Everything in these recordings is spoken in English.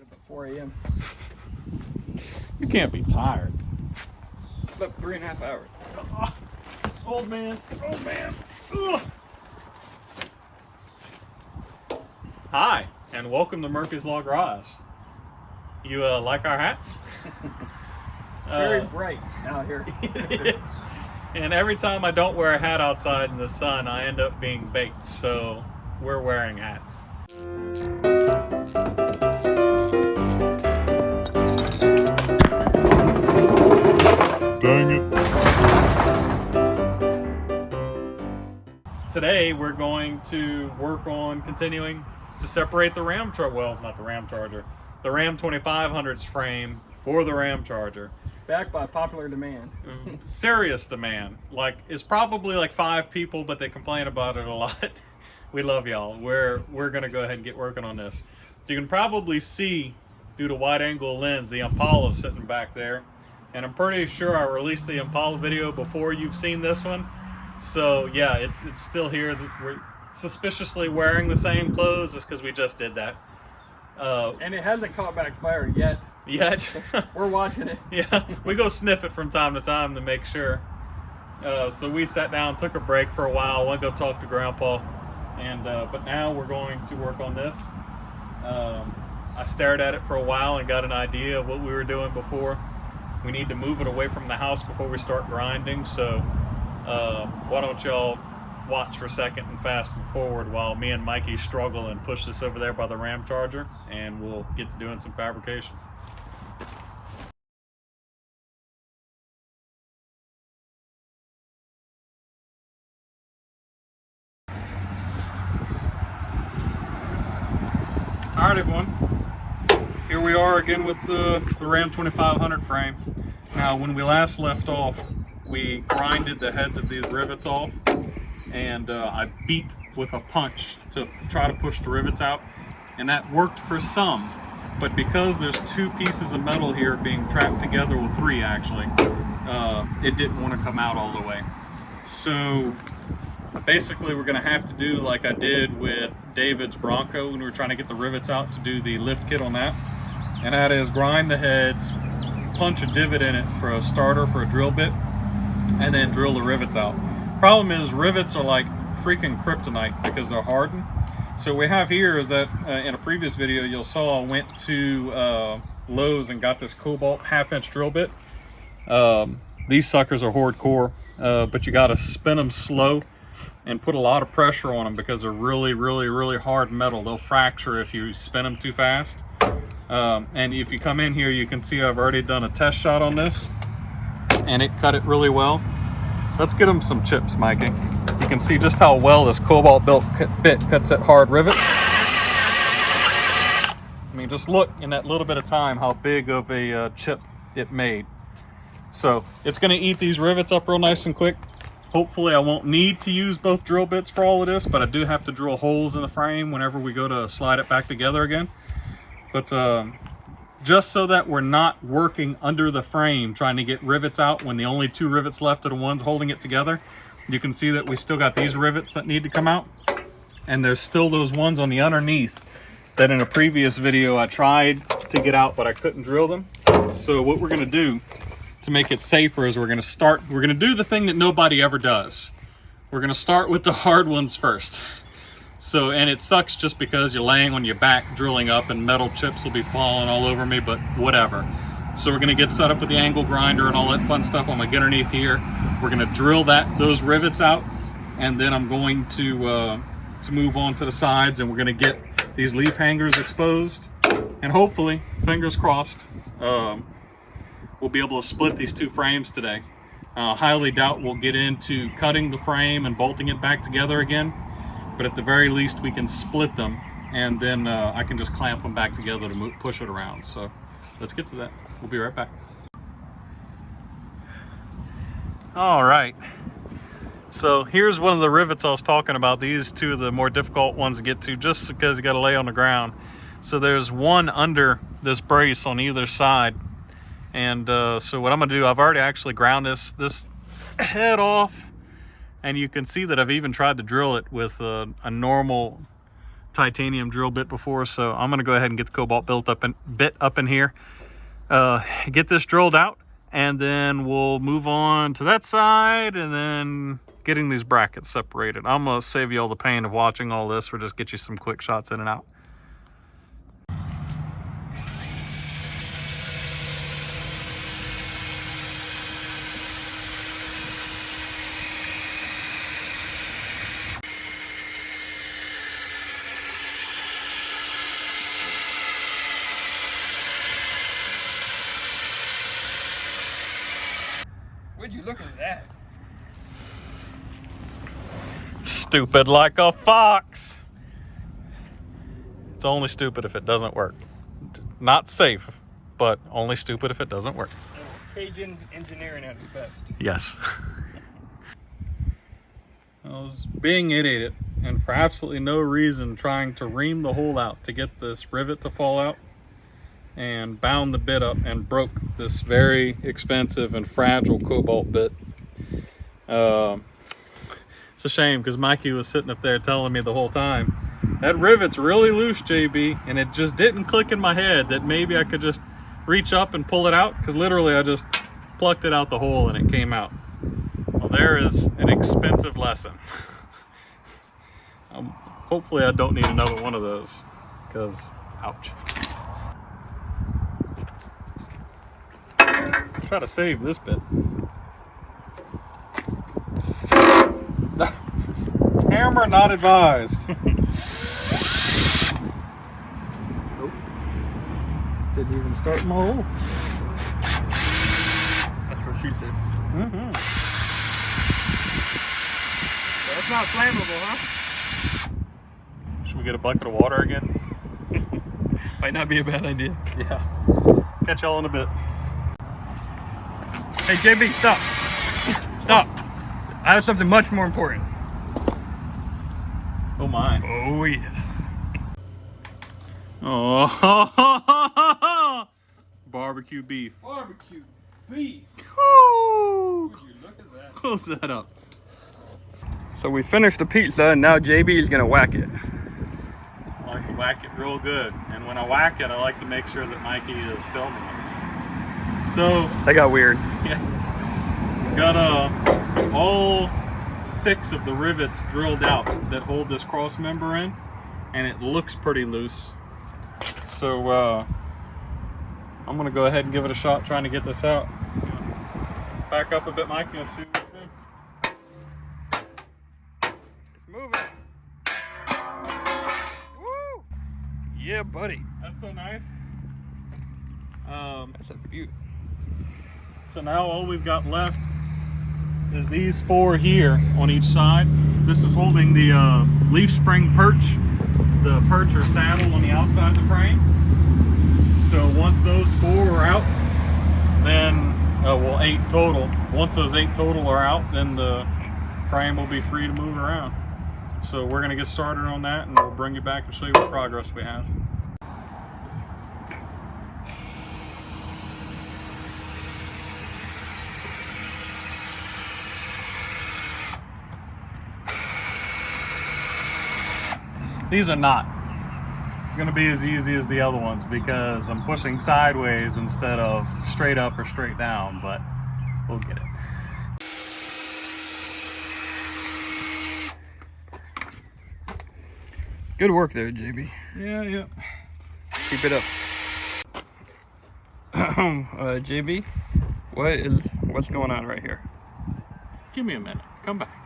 up at 4 a.m. You can't be tired. Slept 3.5 hours. Old man. Ugh. Hi, and welcome to Murphy's Law Garage. You like our hats? Very bright out here. It is. And every time I don't wear a hat outside in the sun, I end up being baked. So we're wearing hats. Dang it. Today we're going to work on continuing to separate the Ramcharger, well, not the Ramcharger, the Ram 2500's frame for the Ramcharger. Back by popular demand. Serious demand. Like, it's probably like 5 people, but they complain about it a lot. We love y'all. We're gonna go ahead and get working on this. You can probably see, due to wide angle lens, the Impala sitting back there. And I'm pretty sure I released the Impala video before you've seen this one. So yeah, it's still here. We're suspiciously wearing the same clothes just because we just did that. And it hasn't caught back fire yet. We're watching it. Yeah, we go sniff it from time to time to make sure. So we sat down, took a break for a while, went to go talk to Grandpa, and but now we're going to work on this. I stared at it for a while and got an idea of what we were doing before. We need to move it away from the house before we start grinding, so why don't y'all watch for a second and fast forward while me and Mikey struggle and push this over there by the Ramcharger, and we'll get to doing some fabrication. All right, everyone. Here we are again with the Ram 2500 frame. Now, when we last left off, we grinded the heads of these rivets off, and I beat with a punch to try to push the rivets out, and that worked for some. But because there's 2 pieces of metal here being trapped together, well, 3 actually, it didn't want to come out all the way. So basically we're going to have to do like I did with David's Bronco when we were trying to get the rivets out to do the lift kit on that. And that is grind the heads, punch a divot in it for a starter for a drill bit, and then drill the rivets out. Problem is, rivets are like freaking kryptonite because they're hardened. So what we have here is that in a previous video you saw, I went to Lowe's and got this Cobalt 1/2-inch drill bit. These suckers are hardcore, but you got to spin them slow and put a lot of pressure on them because they're really hard metal. They'll fracture if you spin them too fast. And if you come in here, you can see I've already done a test shot on this, and it cut it really well. Let's get them some chips, Mikey. You can see just how well this Cobalt bit cuts that hard rivet. I mean, just look in that little bit of time how big of a chip it made. So it's going to eat these rivets up real nice and quick. Hopefully I won't need to use both drill bits for all of this, but I do have to drill holes in the frame whenever we go to slide it back together again. But just so that we're not working under the frame trying to get rivets out when the only 2 rivets left are the ones holding it together, you can see that we still got these rivets that need to come out, and there's still those ones on the underneath that in a previous video I tried to get out but I couldn't drill them. So what we're going to do to make it safer is we're going to do the thing that nobody ever does. We're going to start with the hard ones first. So, and it sucks just because you're laying on your back drilling up and metal chips will be falling all over me, but whatever. So we're gonna get set up with the angle grinder and all that fun stuff. I'm gonna get underneath here. We're gonna drill those rivets out, and then I'm going to move on to the sides, and we're gonna get these leaf hangers exposed. And hopefully, fingers crossed, we'll be able to split these 2 frames today. Highly doubt we'll get into cutting the frame and bolting it back together again. But at the very least we can split them, and then I can just clamp them back together to push it around. So let's get to that. We'll be right back. All right, so here's one of the rivets I was talking about. These 2 are the more difficult ones to get to just because you got to lay on the ground. So there's one under this brace on either side, and so what I'm gonna do, I've already actually ground this head off. And you can see that I've even tried to drill it with a normal titanium drill bit before, so I'm gonna go ahead and get the cobalt bit up in here, get this drilled out, and then we'll move on to that side and then getting these brackets separated. I'm gonna save you all the pain of watching all this, or just get you some quick shots in and out. Would you look at that? Stupid like a fox. It's only stupid if it doesn't work. Not safe, but only stupid if it doesn't work. Cajun engineering at its best. Yes. I was being idiot and for absolutely no reason trying to ream the hole out to get this rivet to fall out, and bound the bit up and broke this very expensive and fragile cobalt bit. It's a shame because Mikey was sitting up there telling me the whole time, that rivet's really loose, JB, and it just didn't click in my head that maybe I could just reach up and pull it out, because literally I just plucked it out the hole and it came out. Well, there is an expensive lesson. Hopefully I don't need another one of those, because ouch. Try to save this bit. Hammer not advised. Nope. Didn't even start my hole. That's what she said. Mm-hmm. That's not flammable, huh? Should we get a bucket of water again? Might not be a bad idea. Yeah. Catch y'all in a bit. Hey, JB, stop. Stop. I have something much more important. Oh my. Oh, yeah. Oh, barbecue beef. Barbecue beef. Woo! Would you look at that? Close that up. So we finished the pizza, and now JB is gonna whack it. I like to whack it real good, and when I whack it, I like to make sure that Mikey is filming it. So That got weird. yeah, got all 6 of the rivets drilled out that hold this cross member in, and it looks pretty loose. So I'm gonna go ahead and give it a shot trying to get this out. Back up a bit, Mikey, and see what we do. It's moving. Woo! Yeah, buddy. That's so nice. That's a beaut. So now all we've got left is these 4 here on each side. This is holding the leaf spring perch, the perch or saddle on the outside of the frame. So once those 4 are out, then, well, 8 total. Once those 8 total are out, then the frame will be free to move around. So we're gonna get started on that, and we'll bring you back and show you what progress we have. These are not going to be as easy as the other ones because I'm pushing sideways instead of straight up or straight down, but we'll get it. Good work there, JB. Yeah. Keep it up. JB, what's going on right here? Give me a minute. Come back.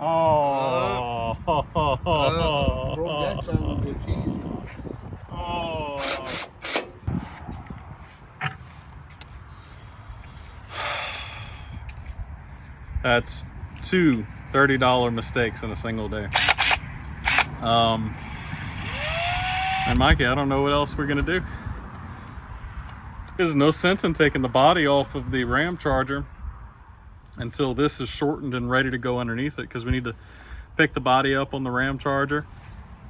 Oh. Broke that son of a cheese. Oh. That's 2 $30 mistakes in a single day. And Mikey, I don't know what else we're gonna do. There's no sense in taking the body off of the Ramcharger until this is shortened and ready to go underneath it, because we need to pick the body up on the Ramcharger,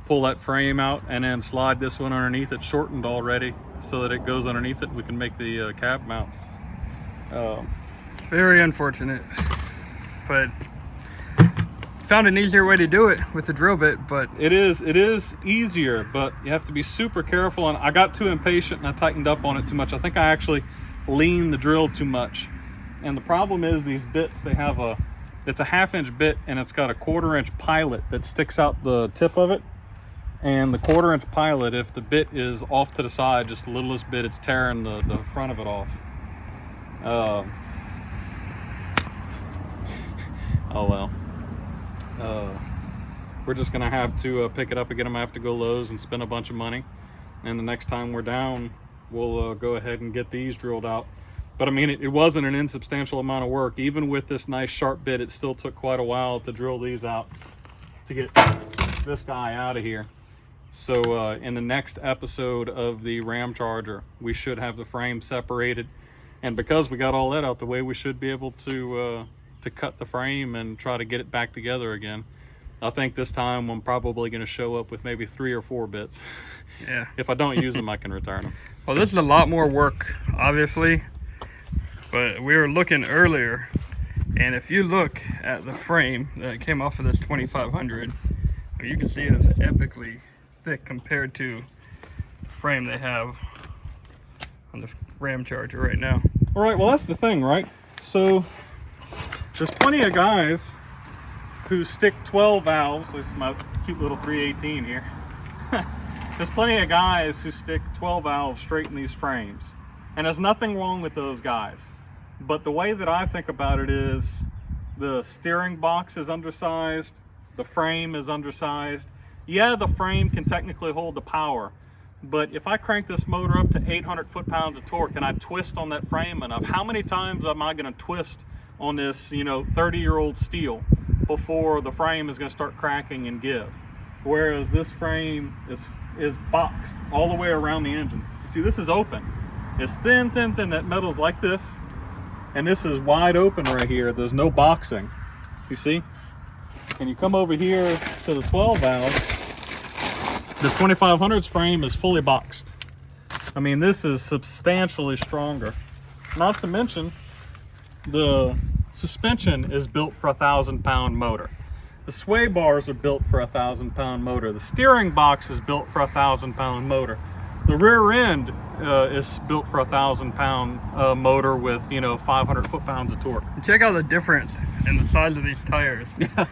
pull that frame out, and then slide this one underneath it shortened already so that it goes underneath it and we can make the cab mounts. Very unfortunate, but found an easier way to do it with the drill bit. But it is easier, but you have to be super careful. And I got too impatient and I tightened up on it too much. I think I actually leaned the drill too much. And the problem is these bits, it's a 1/2 inch bit and it's got a 1/4 inch pilot that sticks out the tip of it. And the 1/4 inch pilot, if the bit is off to the side, just the littlest bit, it's tearing the front of it off. Oh well. We're just gonna have to pick it up again. I'm gonna have to go Lowe's and spend a bunch of money. And the next time we're down, we'll go ahead and get these drilled out. But I mean, it wasn't an insubstantial amount of work. Even with this nice sharp bit, it still took quite a while to drill these out to get this guy out of here. So in the next episode of the Ramcharger, we should have the frame separated. And because we got all that out the way, we should be able to cut the frame and try to get it back together again. I think this time I'm probably going to show up with maybe 3 or 4 bits. Yeah. If I don't use them, I can return them. Well, this is a lot more work, obviously. But we were looking earlier, and if you look at the frame that came off of this 2500, you can see it's epically thick compared to the frame they have on this Ramcharger right now. All right, well, that's the thing, right? So there's plenty of guys who stick 12 valves. This is my cute little 318 here. There's plenty of guys who stick 12 valves straight in these frames. And there's nothing wrong with those guys. But the way that I think about it is the steering box is undersized, the frame is undersized. Yeah, the frame can technically hold the power, but if I crank this motor up to 800 foot-pounds of torque and I twist on that frame enough, how many times am I going to twist on this, 30-year-old steel before the frame is going to start cracking and give? Whereas this frame is boxed all the way around the engine. You see, this is open. It's thin. That metal's like this. And this is wide open right here. There's no boxing. You see? And you come over here to the 12 valve. The 2500's frame is fully boxed. I mean, this is substantially stronger. Not to mention, the suspension is built for a 1,000-pound motor. The sway bars are built for a 1,000-pound motor. The steering box is built for a 1,000-pound motor. The rear end is built for a 1,000-pound motor with 500 foot-pounds of torque. Check out the difference in the size of these tires. Yeah.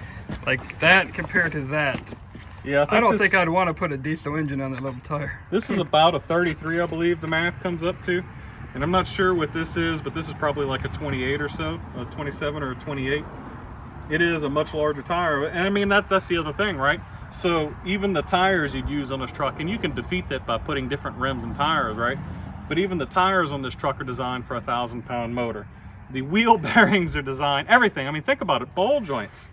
Like that compared to that. Yeah, I don't think I'd want to put a diesel engine on that little tire. This is about a 33, I believe the math comes up to. And I'm not sure what this is, but this is probably like a 28 or so, a 27 or a 28. It is a much larger tire. And I mean, that's the other thing, right? So even the tires you'd use on this truck, and you can defeat that by putting different rims and tires, right? But even the tires on this truck are designed for a 1,000-pound motor. The wheel bearings are designed, everything. I mean, think about it, ball joints.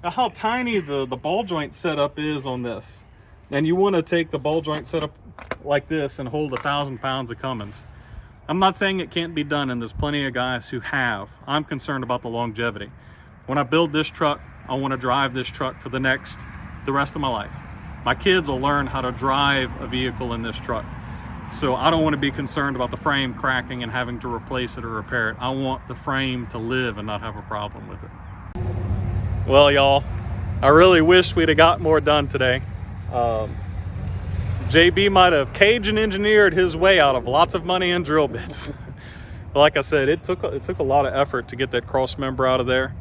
Now, how tiny the ball joint setup is on this. And you want to take the ball joint setup like this and hold 1,000 pounds of Cummins. I'm not saying it can't be done, and there's plenty of guys who have. I'm concerned about the longevity. When I build this truck, I want to drive this truck for the rest of my life. My kids will learn how to drive a vehicle in this truck. So I don't want to be concerned about the frame cracking and having to replace it or repair it. I want the frame to live and not have a problem with it. Well, y'all, I really wish we'd have got more done today. JB might have Cajun engineered his way out of lots of money and drill bits. Like I said, it took a lot of effort to get that cross member out of there.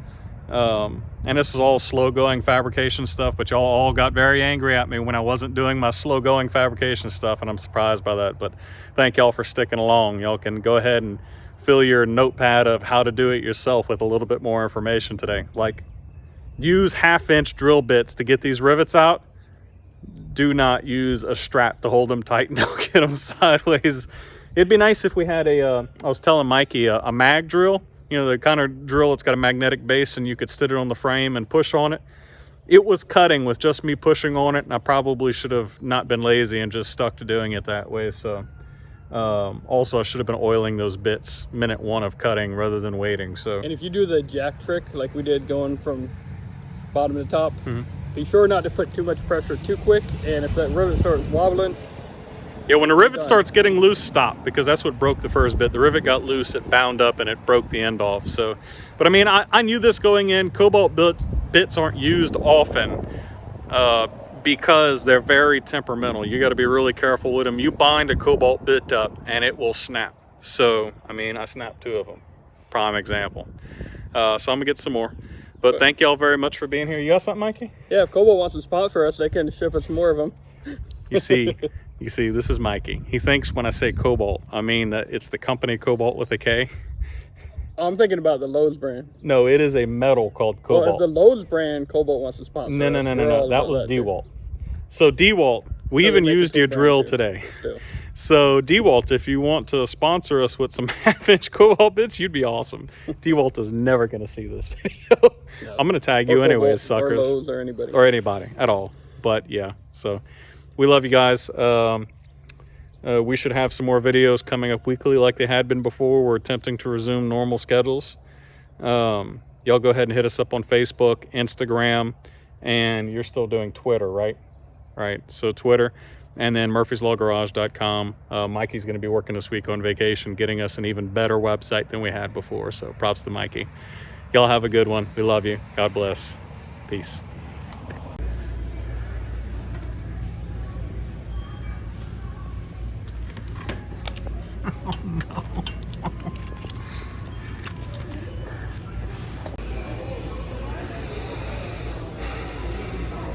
And this is all slow going fabrication stuff, but y'all all got very angry at me when I wasn't doing my slow going fabrication stuff, and I'm surprised by that. But thank y'all for sticking along. Y'all can go ahead and fill your notepad of how to do it yourself with a little bit more information today. Like, use 1/2 inch drill bits to get these rivets out. Do not use a strap to hold them tight and don't get them sideways. It'd be nice if we had I was telling Mikey, a mag drill. The kind of drill that's got a magnetic base and you could sit it on the frame and push on it. It was cutting with just me pushing on it, and I probably should have not been lazy and just stuck to doing it that way. So also I should have been oiling those bits minute 1 of cutting rather than waiting. So, and if you do the jack trick like we did going from bottom to top, be sure not to put too much pressure too quick, and if that rivet starts wobbling, Yeah, when the rivet starts getting loose, stop, because that's what broke the first bit. The rivet got loose, it bound up, and it broke the end off. So, but I mean, I knew this going in. Cobalt bits aren't used often because they're very temperamental. You got to be really careful with them. You bind a cobalt bit up, and it will snap. So, I mean, I snapped 2 of them. Prime example. So I'm gonna get some more. But thank y'all very much for being here. You got something, Mikey? Yeah, if Cobalt wants to sponsor us, they can ship us more of them. You see, this is Mikey. He thinks when I say Cobalt, I mean that it's the company Cobalt with a K. I'm thinking about the Lowe's brand. No, it is a metal called Cobalt. Well, if the Lowe's brand Cobalt wants to sponsor No. That was DeWalt. So DeWalt, we So even they make used a your cool drill brand, too. today. Still. So DeWalt, if you want to sponsor us with some half-inch Cobalt bits, you'd be awesome. DeWalt is never going to see this video. No. I'm going to tag you anyways, suckers. Or Lowe's or anybody. Or anybody at all. But yeah, so we love you guys. We should have some more videos coming up weekly like they had been before. We're attempting to resume normal schedules. Y'all go ahead and hit us up on Facebook, Instagram, and you're still doing Twitter, right? Right, so Twitter, and then murphyslawgarage.com. Mikey's going to be working this week on vacation, getting us an even better website than we had before, so props to Mikey. Y'all have a good one. We love you. God bless. Peace.